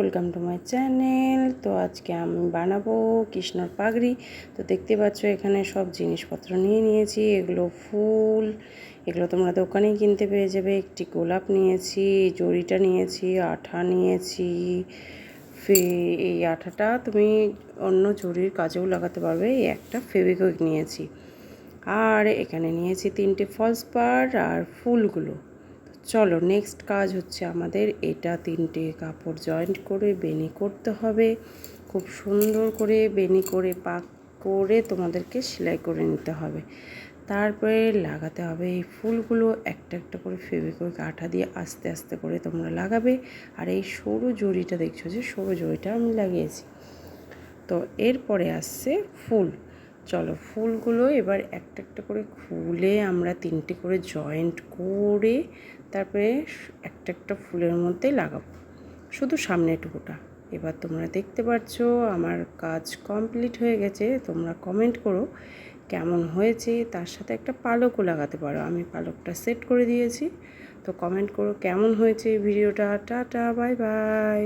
Welcome to my channel. তো আজকে আমি বানাবো কৃষ্ণর পাগড়ি। তো দেখতে পাচ্ছ এখানে সব জিনিসপত্র নিয়ে নিয়েছি। এগুলো ফুল, এগুলো তোমরা দোকানেই কিনতে পেয়ে যাবে। একটি গোলাপ নিয়েছি, জড়িটা নিয়েছি, আঠা নিয়েছি। এই আঠাটা তুমি অন্য জড়ির কাজেও লাগাতে পারবে। এই একটা ফেভিকুইক নিয়েছি, আর এখানে নিয়েছি 3টে ফলস পাড় আর ফুলগুলো। চলো, নেক্সট কাজ হচ্ছে আমাদের এটা 3টে কাপড় জয়েন্ট করে বেনি করতে হবে। খুব সুন্দর করে বেনি করে পাক করে তোমাদেরকে সেলাই করে নিতে হবে। তারপরে লাগাতে হবে এই ফুলগুলো। একটা একটা করে ফেভিকুইক আঠা দিয়ে আস্তে আস্তে করে তোমরা লাগাবে। আর এই সরু জড়িটা দেখছো, যে সরু জড়িটা আমি লাগিয়েছি। তো এরপরে আসছে ফুল। চলো, ফুলগুলো এবার একটা একটা করে খুলে আমরা 3টে করে জয়েন্ট করে তারপরে একটা একটা ফুলের মধ্যে লাগাবো, শুধু সামনেটুকুটা। এবার তোমরা দেখতে পাচ্ছ আমার কাজ কমপ্লিট হয়ে গেছে। তোমরা কমেন্ট করো কেমন হয়েছে। তার সাথে একটা পালকও লাগাতে পারো, আমি পালকটা সেট করে দিয়েছি। তো কমেন্ট করো কেমন হয়েছে ভিডিওটা। Tata, bye bye.